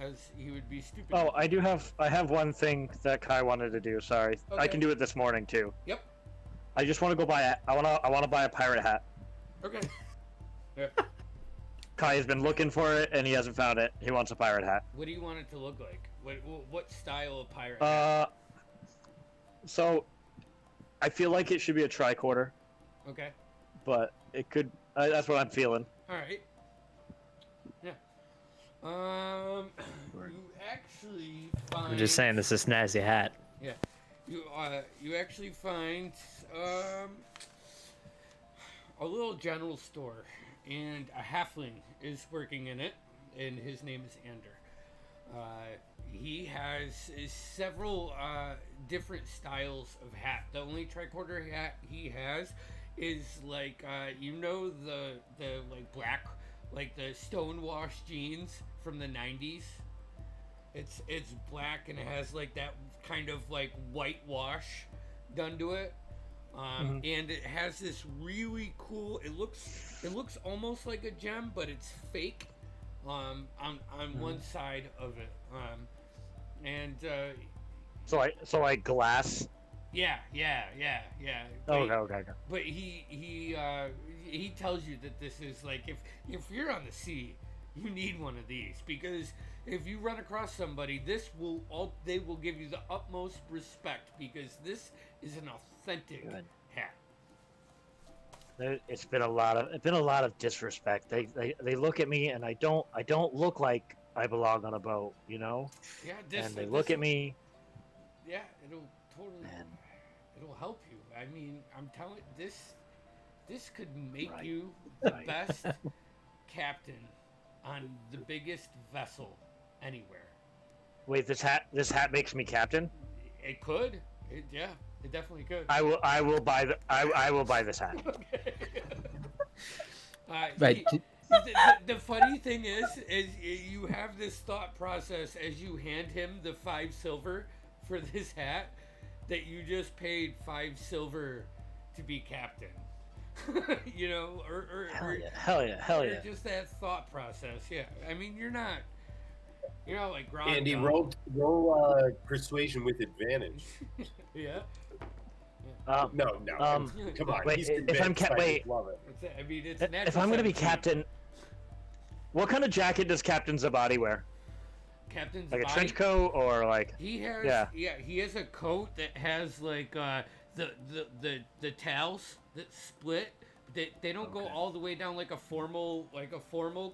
as he would be stupid. Oh, I have one thing that Kai wanted to do. Sorry, Okay. I can do it this morning too. Yep. I just want to go buy I want to buy a pirate hat. Okay. Yeah. Kai has been looking for it and he hasn't found it. He wants a pirate hat. What do you want it to look like? What style of pirate hat? So I feel like it should be a tricorder, Okay. but it could. That's what I'm feeling. All right. Yeah. You actually find. I'm just saying, this is a snazzy hat. Yeah. You actually find a little general store, and a halfling is working in it, and his name is Ander. He has several different styles of hat. The only tricorder hat he has is like the like black, like the stonewashed jeans from the 90s. It's black and it has like that kind of like whitewash done to it. And it has this really cool. It looks almost like a gem, but it's fake. On one side of it. So I glass. Yeah. Okay. But he tells you that this is like if you're on the sea, you need one of these, because if you run across somebody, they will give you the utmost respect, because this is an authentic hat. It's been a lot of disrespect. They look at me and I don't look like I belong on a boat, you know. Yeah. And they look at me. Yeah, it'll totally. It'll help you. I mean, I'm telling this could make you the best captain on the biggest vessel anywhere. Wait, this hat makes me captain? It could. It definitely could. I will buy this hat. Okay. Right. The funny thing is you have this thought process as you hand him the 5 silver for this hat, that you just paid 5 silver to be captain. You know, or hell yeah. Just that thought process. Yeah. I mean, you're not like Gronk. Andy, roll persuasion with advantage. Yeah. No. Come on. Wait, He's if I'm love it. I mean, it's natural. If I'm gonna be 17. captain, what kind of jacket does Captain Zabadi wear? Captain's like a body? trench coat or like? He has he has a coat that has like the tails that split. They don't go all the way down like a formal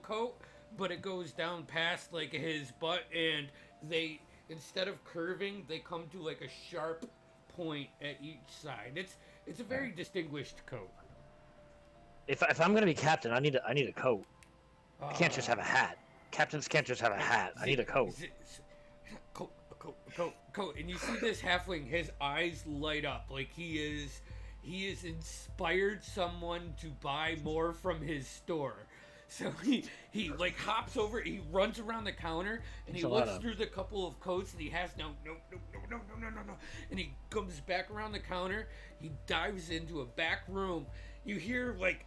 coat, but it goes down past like his butt, and they, instead of curving, they come to like a sharp point at each side. It's a very distinguished coat. If I'm gonna be captain, I need a coat. I can't just have a hat. Captains can't just have a hat. I need a coat. Coat. And you see this halfling, his eyes light up like he is inspired someone to buy more from his store. So he like hops over, he runs around the counter, and he looks through the couple of coats that he has. No. And he comes back around the counter. He dives into a back room. You hear like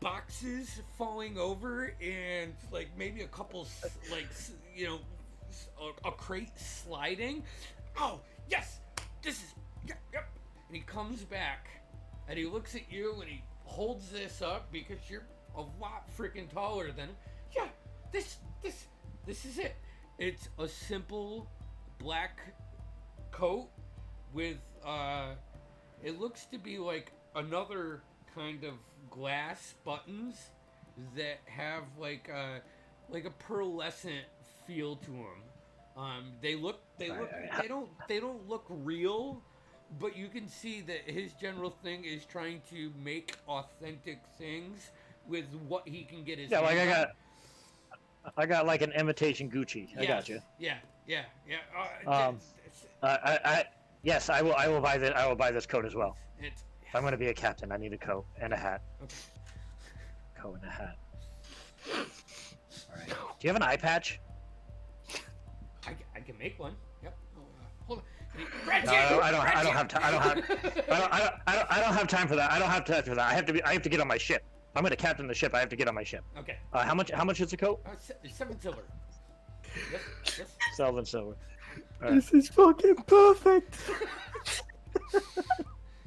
boxes falling over, and like maybe a couple like a crate sliding. Oh yes, this is yep. And he comes back, and he looks at you, and he holds this up because you're a lot freaking taller than him. Yeah, this is it. It's a simple black coat with it looks to be like another kind of glass buttons that have like a pearlescent feel to them. They don't look real, but you can see that his general thing is trying to make authentic things with what he can get his hands on. I got like an imitation Gucci. I got you. Yeah. Yes, I will buy that. I will buy this coat as well. If I'm going to be a captain, I need a coat and a hat. Okay. Coat and a hat. All right. Do you have an eye patch? I can make one. Yep. Hold on. No, I don't have time. I don't have time for that. I don't have time for that. I have to get on my ship. I'm going to captain the ship. I have to get on my ship. Okay. How much is the coat? 7 silver. Yes. Silver and silver. All right. This is fucking perfect.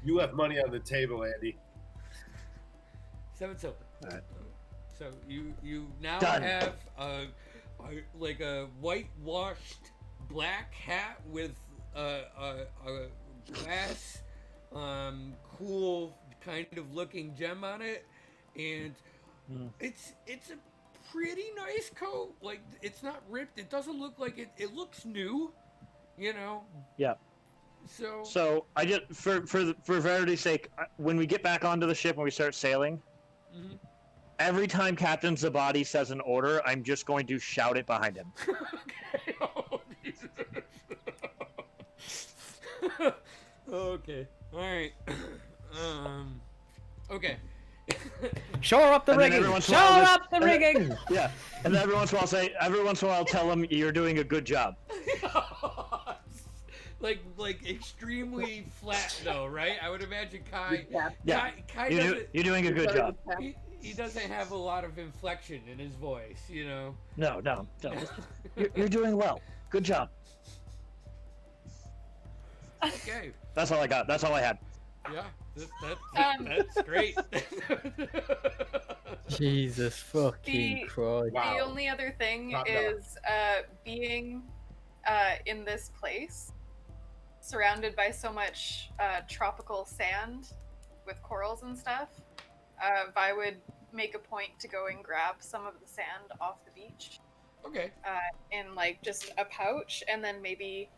You have money on the table, Andy. 7 silver. Alright. So you now Done. have like a whitewashed black hat with a glass cool kind of looking gem on it, and it's a pretty nice coat. Like, it's not ripped. It doesn't look like it. It looks new, you know. Yeah. So I just for verity's sake, when we get back onto the ship and we start sailing, every time Captain Zabadi says an order, I'm just going to shout it behind him. Okay. Oh, Jesus. Okay. All right. Okay. Shore up the And then rigging. every once in Shore a while, up the rigging. Yeah, and then every once in a while I'll tell him you're doing a good job. like extremely flat though, right? I would imagine Kai. Yeah. Kai You're doing a good job. He doesn't have a lot of inflection in his voice, you know. No. You're doing well. Good job. Okay. That's all I got. That's all I had. Yeah, that's great. Jesus fucking Christ. The only other thing Not is being in this place, surrounded by so much tropical sand with corals and stuff. Vi would make a point to go and grab some of the sand off the beach. Okay. In like just a pouch, and then maybe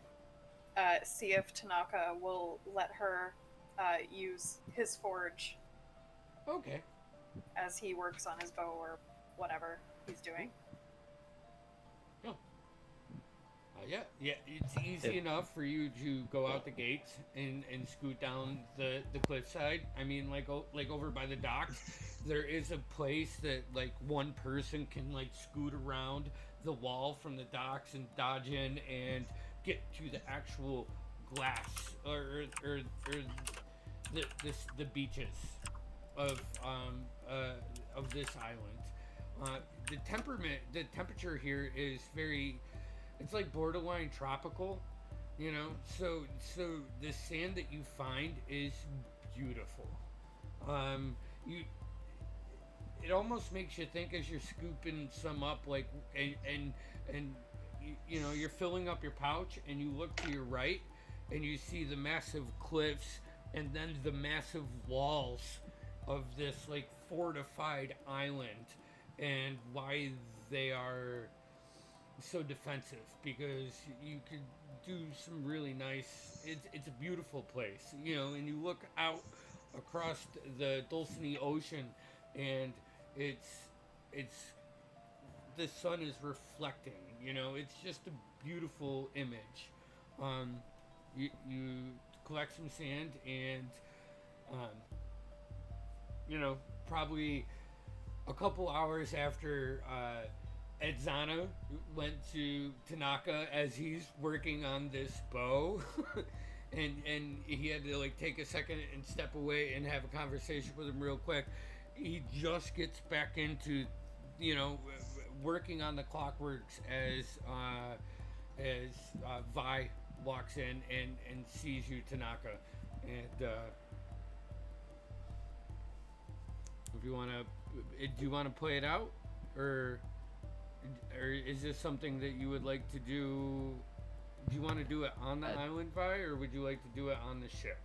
see if Tanaka will let her use his forge. Okay. As he works on his bow or whatever he's doing. Yeah, it's easy enough for you to go out the gates and scoot down the cliffside. I mean, like over by the docks, there is a place that like one person can like scoot around the wall from the docks and dodge in and get to the actual glass or the beaches of this island. The temperature here is very. It's like borderline tropical, you know. So the sand that you find is beautiful. It almost makes you think as you're scooping some up, like and you know, you're filling up your pouch and you look to your right and you see the massive cliffs and then the massive walls of this like fortified island, and why they are so defensive, because you could do some really nice. It's a beautiful place, you know, and you look out across the Dulcinea Ocean, and it's the sun is reflecting. You know, it's just a beautiful image. You collect some sand, and you know, probably a couple hours after Edzana went to Tanaka as he's working on this bow, and he had to like take a second and step away and have a conversation with him real quick. He just gets back into, you know, working on the clockworks as Vi walks in and sees you, Tanaka, and if you want to, do you want to play it out, or is this something that you would like to do? Do you want to do it on the island, Vi, or would you like to do it on the ship?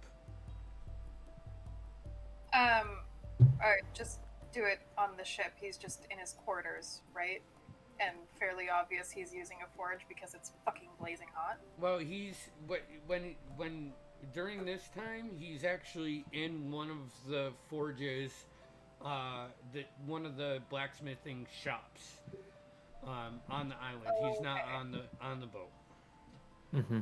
Alright, just do it on the ship. He's just in his quarters, right? And fairly obvious he's using a forge because it's fucking blazing hot. Well, when during this time, he's actually in one of the forges, one of the blacksmithing shops. On the island. He's not on the boat. Mm-hmm.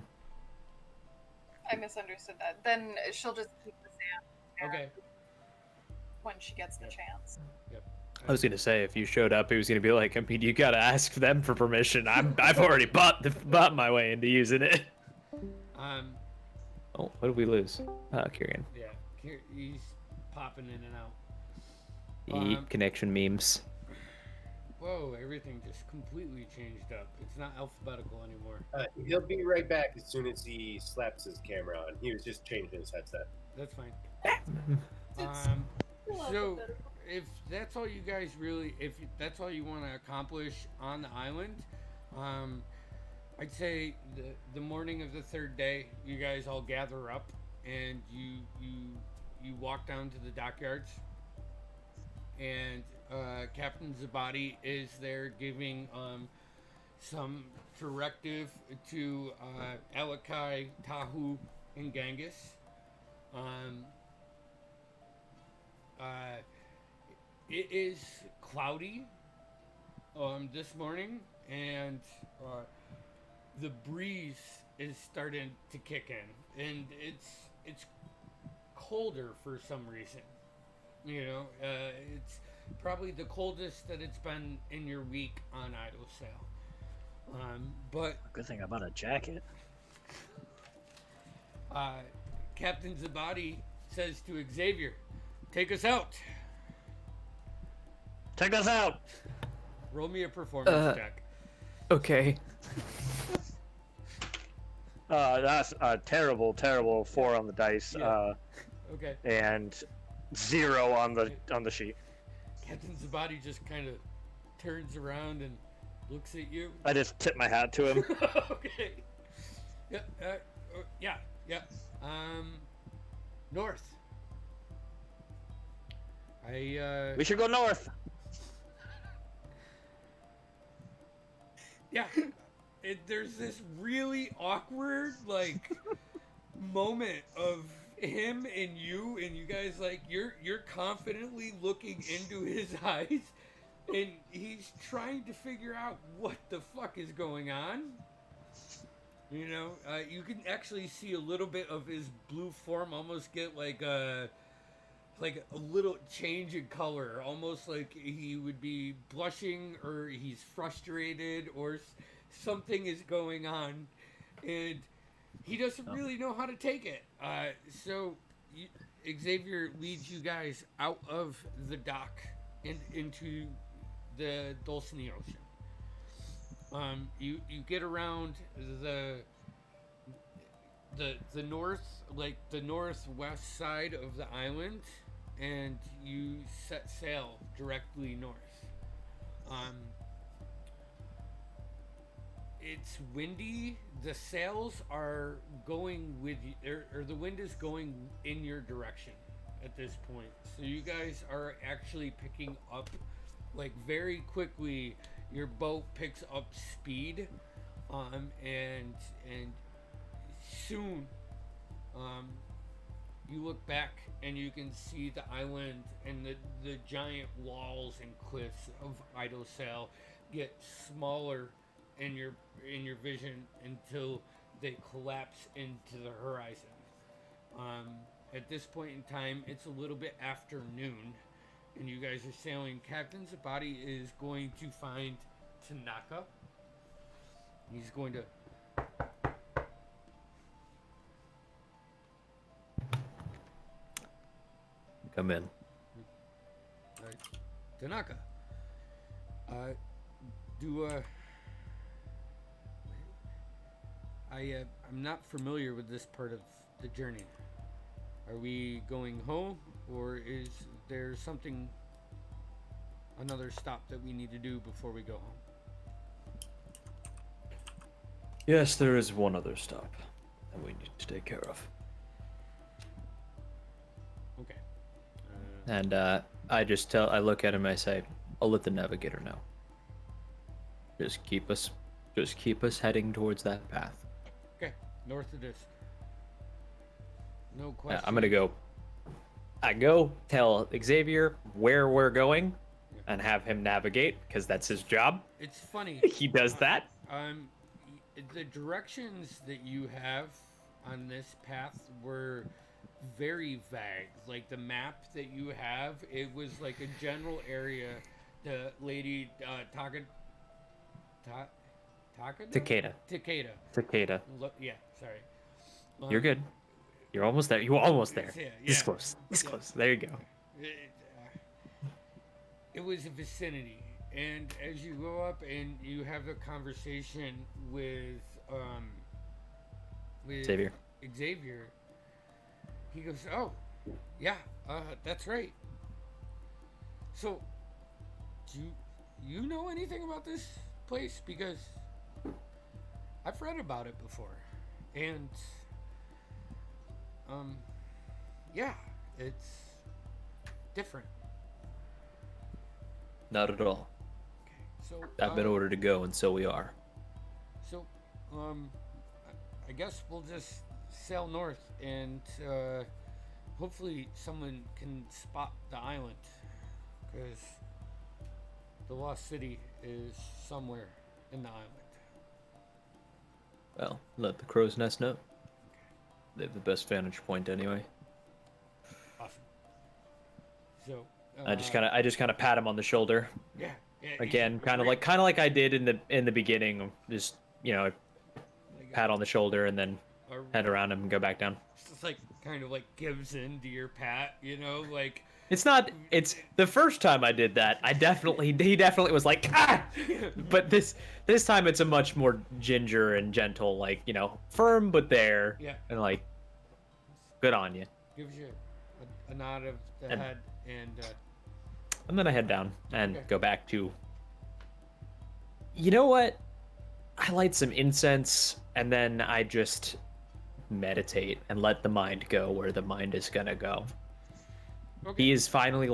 I misunderstood that. Then she'll just keep the sand. Okay. When she gets the chance. Yep. I was gonna say, if you showed up, he was gonna be like, I mean, you gotta ask them for permission. I've already bought my way into using it. Oh, what did we lose? Kieran. Yeah, he's popping in and out. Connection memes. Whoa, everything just completely changed up. It's not alphabetical anymore. He'll be right back as soon as he slaps his camera on. He was just changing his headset. That's fine. It's So if that's all you guys really, if that's all you want to accomplish on the island, I'd say the morning of the third day, you guys all gather up and you walk down to the dockyards, and Captain Zabadi is there giving some directive to Alakai, Tahu, and Genghis. It is cloudy this morning, and the breeze is starting to kick in, and it's colder for some reason. You know, it's probably the coldest that it's been in your week on Idle Sail. But Good thing I bought a jacket. Captain Zabadi says to Xavier, "Take us out." Take us out. Roll me a performance check. Okay. That's a terrible 4 on the dice. Yeah. Okay. And 0 on the sheet. Captain Zabadi just kind of turns around and looks at you. I just tip my hat to him. Okay. Yeah. North. We should go north. Yeah. There's this really awkward, like, moment of him and you guys, like, you're confidently looking into his eyes, and he's trying to figure out what the fuck is going on. You know, you can actually see a little bit of his blue form almost get like a little change in color, almost like he would be blushing or he's frustrated or something is going on, and he doesn't really know how to take it. So Xavier leads you guys out of the dock and into the Dulcinea Ocean. You get around the north, like the northwest side of the island, and you set sail directly north. It's windy. The sails are going with you, or the wind is going in your direction at this point. So you guys are actually picking up, like, very quickly. Your boat picks up speed, and soon, you look back and you can see the island and the giant walls and cliffs of Idle Sail get smaller in your vision until they collapse into the horizon. At this point in time, it's a little bit after noon, and you guys are sailing. Captain Zabadi is going to find Tanaka. He's going to Come in. Tanaka. I'm not familiar with this part of the journey. Are we going home, or is there another stop that we need to do before we go home? Yes, there is one other stop that we need to take care of. Okay. And I look at him, I say, I'll let the navigator know. Just keep us heading towards that path. Okay, north it is. No question. I'm gonna go. I go tell Xavier where we're going, and have him navigate, because that's his job. It's funny. He does that. The directions that you have on this path were very vague. Like the map that you have, it was like a general area. The lady Takeda. Yeah, sorry. You're good. You're almost there. You were almost there. Yeah, This close. This close. There you go. It was a vicinity, And as you go up and you have a conversation with Xavier. Xavier, he goes, "Oh, yeah, that's right. So, do you know anything about this place? Because I've read about it before, and yeah, it's different." Not at all. So I've been ordered to go, and so we are. So, I guess we'll just sail north, and hopefully someone can spot the island, because the lost city is somewhere in the island. Well, let the crow's nest know. They have the best vantage point anyway. Awesome. So I just kind of pat him on the shoulder. yeah. Again, kind of like I did in the beginning. Just pat on the shoulder and then head around him and go back down. It's like kind of like gives in to your pat, like. It's not. It's the first time I did that. He definitely was like, ah! But this time it's a much more ginger and gentle, like, firm but there. Yeah. And like, good on you. Gives you a nod of the head and then I head down and go back to. You know what? I light some incense and then I just meditate and let the mind go where the mind is gonna go. Okay. He is finally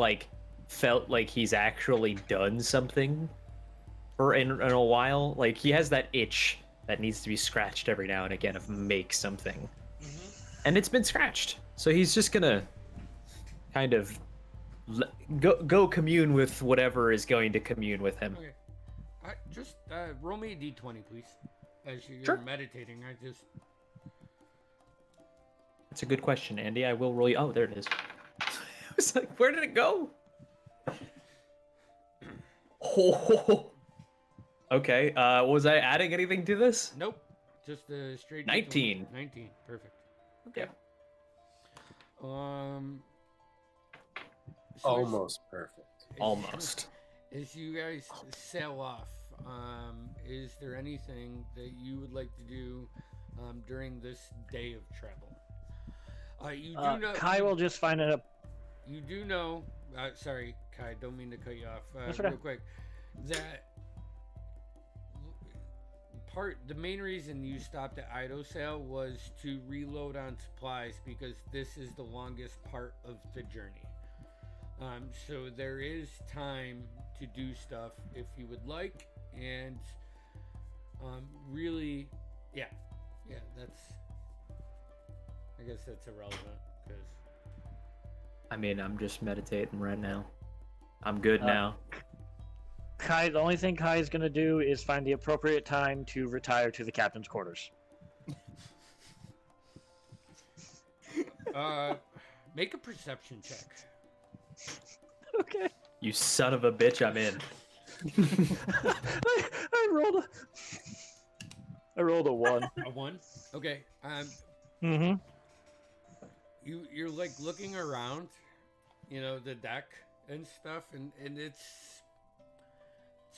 felt like he's actually done something in a while. Like he has that itch that needs to be scratched every now and again of make something. Mm-hmm. And it's been scratched. So he's just gonna kind of go commune with whatever is going to commune with him. Okay. Just roll me a d20, please. As you're Sure. meditating, That's a good question, Andy. I will roll you. Oh, there it is. I was like, where did it go? Oh. Okay. Was I adding anything to this? Nope. Just a straight 19. 19. Perfect. Okay. Yeah. So Almost perfect. Almost. As you guys sail off, is there anything that you would like to do during this day of travel? You do know. Kai will just find it up. You do know. Sorry, Kai. Don't mean to cut you off. That's real okay. quick. That the main reason you stopped at Idosale was to reload on supplies because this is the longest part of the journey. So there is time to do stuff if you would like, and really, yeah, that's. I guess that's irrelevant because. I mean, I'm just meditating right now. I'm good now. Kai, the only thing Kai is going to do is find the appropriate time to retire to the captain's quarters. Make a perception check. Okay. You son of a bitch, I'm in. I rolled a 1. A 1? Okay. Mm-hmm. You're like looking around, the deck and stuff, and it's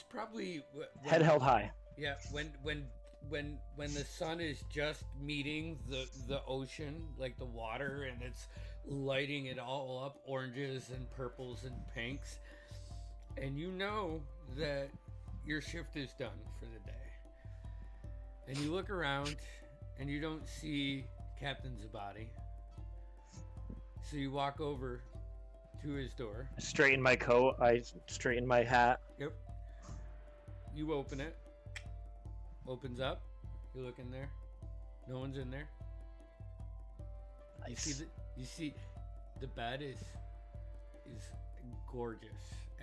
probably Head held high. Yeah, when the sun is just meeting the ocean, like the water, and it's lighting it all up, oranges and purples and pinks, and you know that your shift is done for the day. And you look around and you don't see Captain Zabadi. So you walk over to his door. I straighten my coat. I straighten my hat. Yep. You open it. Opens up. You look in there. No one's in there. Nice. You see the bed is gorgeous.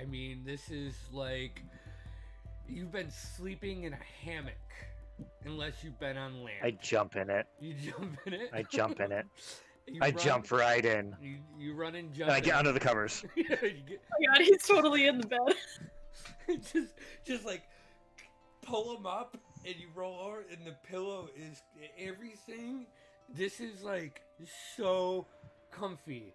I mean, this is like you've been sleeping in a hammock unless you've been on land. I jump in it. You jump in it? I jump in it. I jump right in. You run and jump. And I get under the covers. Oh my god, he's totally in the bed. just like pull him up and you roll over and the pillow is everything. This is like so comfy.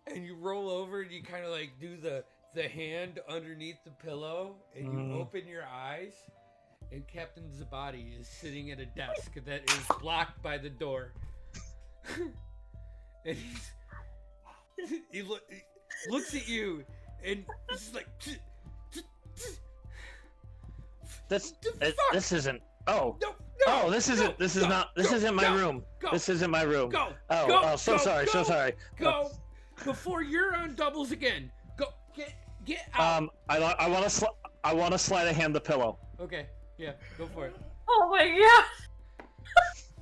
And you roll over and you kind of like do the the hand underneath the pillow, and you open your eyes, and Captain Zabadi is sitting at a desk that is blocked by the door. And he looks at you, and he's like, This isn't. Oh. no, Oh, this isn't. This is not. This isn't my room. This isn't my room. Go. Oh, so sorry. So sorry. Go before you're on doubles again. Go. Get out. I want to slide a hand the pillow. Okay. Yeah. Go for it. Oh my god.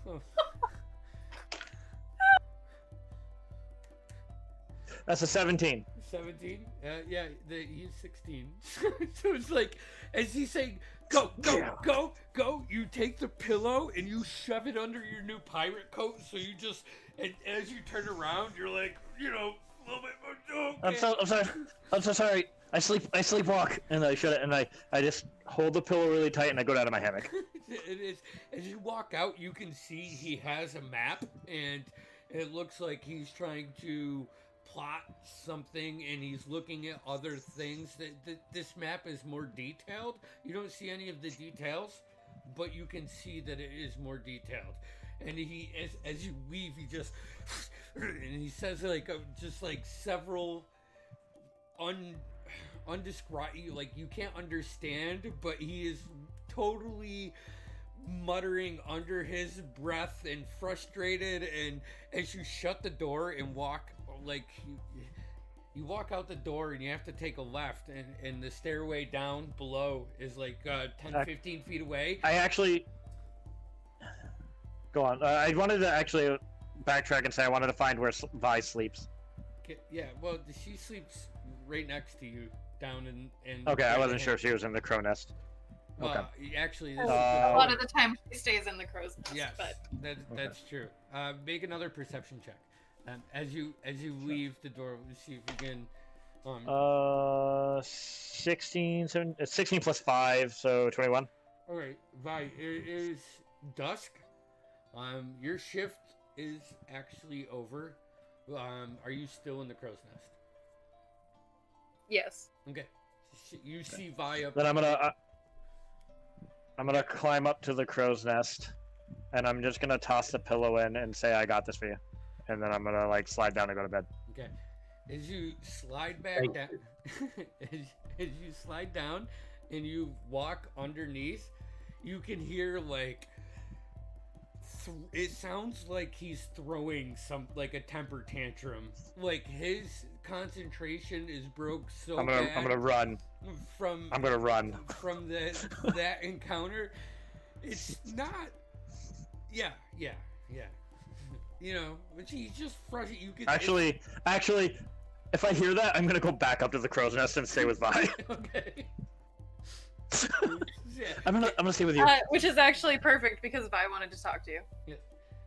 Oh. That's a 17. 17? Yeah, he's 16. So it's like, as he's saying, go, you take the pillow and you shove it under your new pirate coat, so you just, and as you turn around, you're like, a little bit more, okay. I'm so sorry. I sleepwalk, and I shut it, and I just hold the pillow really tight, and I go down to my hammock. It is, as you walk out, you can see he has a map, and it looks like he's trying to plot something, and he's looking at other things. This map is more detailed. You don't see any of the details, but you can see that it is more detailed. And he, as you leave, he just and he says just like several undescribed, like you can't understand, but he is totally muttering under his breath and frustrated. And as you shut the door and walk, like you walk out the door, and you have to take a left, and the stairway down below is like 10-15 feet away. I actually go on. I wanted to actually backtrack and say I wanted to find where Vi sleeps. Yeah, well, she sleeps right next to you down in Okay, I wasn't sure she was in the crow nest. Okay. Actually, this a lot of the time she stays in the crow's nest. yes, But that's true. Make another perception check. As you leave the door, see if you can. 16 plus 5, so 21. All right, Vi, it is dusk. Your shift is actually over. Are you still in the crow's nest? yes. Okay. You see Vi up. Then I'm gonna climb up to the crow's nest, and I'm just gonna toss the pillow in and say, "I got this for you," and then I'm gonna like slide down and go to bed. Okay. As you slide back down, as you slide down, and you walk underneath, you can hear like. It sounds like he's throwing like a temper tantrum. Like his concentration is broke so bad. I'm gonna run. I'm gonna run from that encounter. It's not. Yeah. You know, he's just frustrated. You can actually. If I hear that, I'm gonna go back up to the crow's nest and stay with Vi. Okay. Yeah. I'm gonna stay with you. Which is actually perfect because Vi wanted to talk to you. Yeah.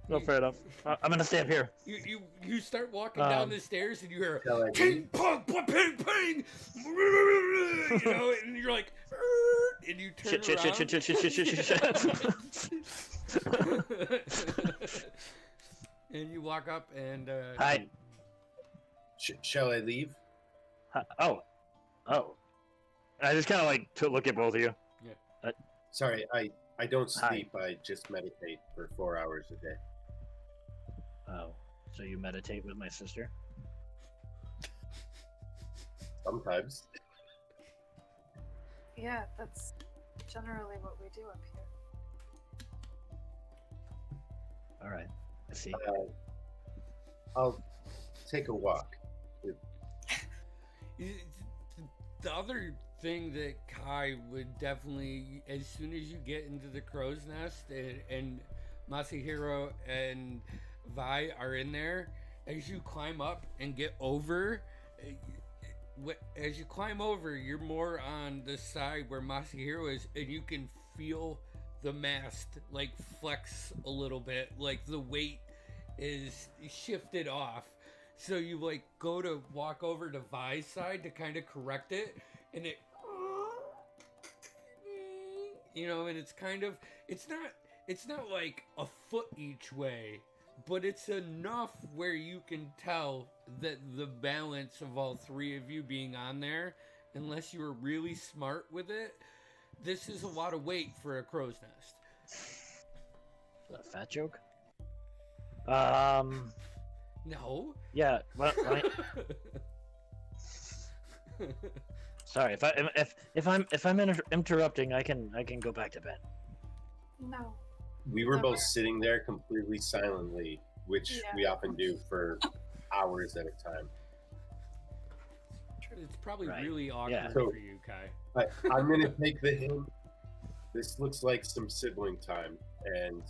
No, fair enough. I'm gonna stay up here. You start walking down the stairs, and you hear Like, ping pong ping ping, you know, and you're like, and you turn around. And you walk up and Hi. Shall I leave? Oh. I just kind of like to look at both of you. Yeah. Sorry, I don't sleep. I just meditate for 4 hours a day. Oh, so you meditate with my sister? Sometimes. Yeah, that's generally what we do up here. All right, I see. I'll take a walk. The other thing that Kai would definitely, as soon as you get into the crow's nest and Masahiro and Vi are in there, as you climb up and get over, you're more on the side where Masahiro is, and you can feel the mast like flex a little bit, like the weight is shifted off. So you like go to walk over to Vi's side to kind of correct it, and it, you know, and it's kind of, it's not like a foot each way, but it's enough where you can tell that the balance of all three of you being on there unless you were really smart with it, this is a lot of weight for a crow's nest. Is that a fat joke? No. Yeah. Well, sorry, if I'm interrupting, I can go back to bed. No. We were both sitting there completely silently, which we often do for hours at a time. It's probably Right. really awkward Yeah. for you, Kai. I'm going to take the hint. This looks like some sibling time, and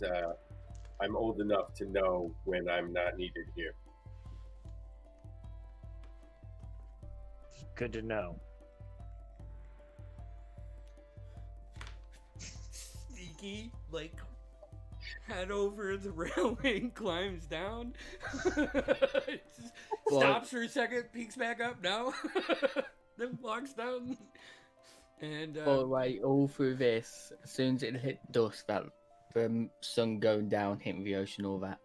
I'm old enough to know when I'm not needed here. Good to know. Sneaky, like, head over the railing, climbs down, stops for a second, peeks back up, no, then walks down. And But like all through this, as soon as it hit dusk, that the sun going down, hitting the ocean, all that,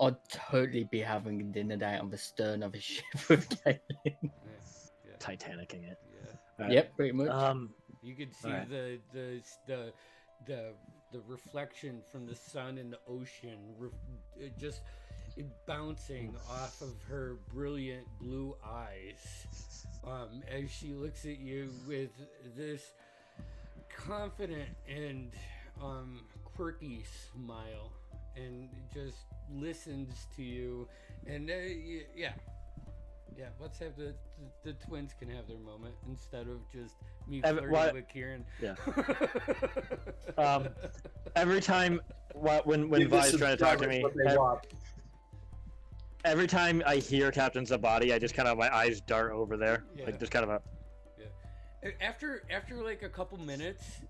I'd totally be having a dinner date on the stern of a ship with Caitlin. Titanicing it. Yeah. Right. Yep, pretty much. You could see Right. the reflection from the sun in the ocean, just bouncing off of her brilliant blue eyes, as she looks at you with this confident and quirky smile, and just listens to you, and yeah. Let's have the twins can have their moment instead of just me flirting with Kieran. Yeah. Every time when Vi's trying to talk to me, every time I hear Captain Zabadi, I just kind of my eyes dart over there, like just kind of a. Yeah. After like a couple minutes,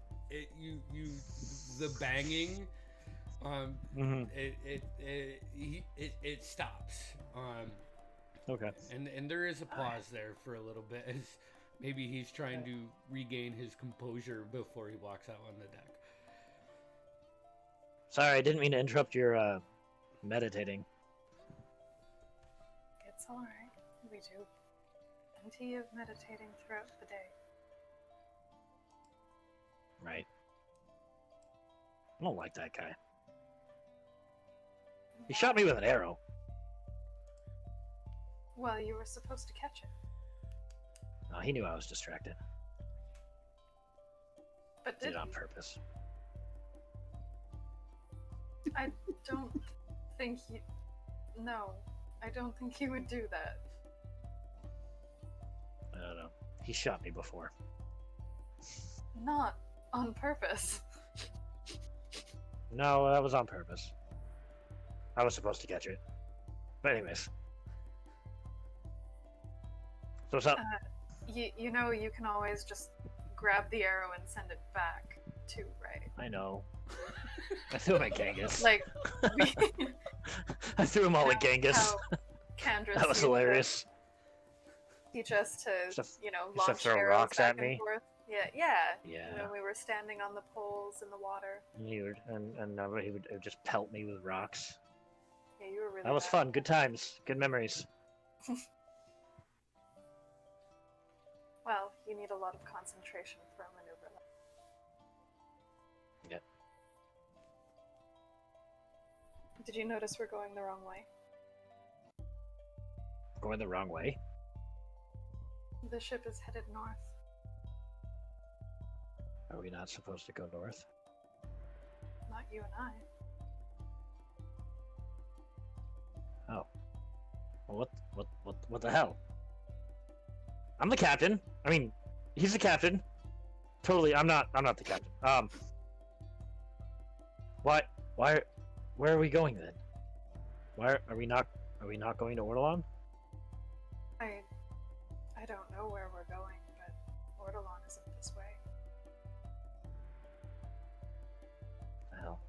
the banging, it stops. Okay. And there is a pause there for a little bit, as maybe he's trying to regain his composure before he walks out on the deck. Sorry, I didn't mean to interrupt your meditating. It's alright. We do plenty of meditating throughout the day. Right. I don't like that guy. He shot me with an arrow. Well, you were supposed to catch it. Oh, he knew I was distracted. But Did it on purpose. I don't think he... No, I don't think he would do that. I don't know. He shot me before. Not on purpose. No, that was on purpose. I was supposed to catch it. But anyways. So what's up? You know, you can always just grab the arrow and send it back too, right? I know. I threw him at Genghis. Like, I threw him all at Genghis. Candra's That was hilarious. Teach us to, launch launch throw arrows rocks back at me. and forth. Yeah. Yeah. When we were standing on the poles in the water. He would just pelt me with rocks. Yeah, you were really That was bad. fun. Good times. Good memories. Well, you need a lot of concentration for a maneuver like Yep. Did you notice we're going the wrong way? Going the wrong way? The ship is headed north. Are we not supposed to go north? Not you and I. Oh. Well, what the hell? I'm the captain. I mean, he's the captain. Totally, I'm not the captain. Where are we going then? Why are we not going to Ordalan? I don't know where we're going, but Ordalan isn't this way. The hell.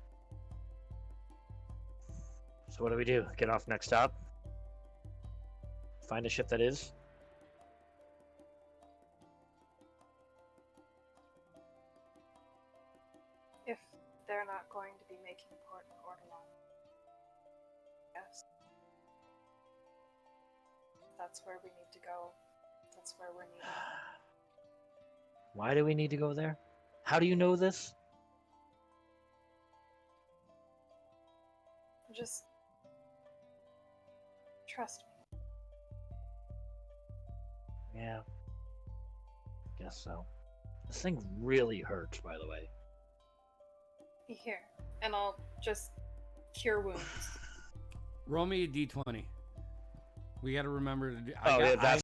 So what do we do? Get off next stop? Find a ship that is? If they're not going to be making port in Ordalan. Yes. That's where we need to go That's where we're needed. Why do we need to go there? How do you know this? Just trust me. Yeah. Guess so. This thing really hurts, by the way. Be here, and I'll just cure wounds. Roll me a d20. We got to remember to do. Oh, yeah, that's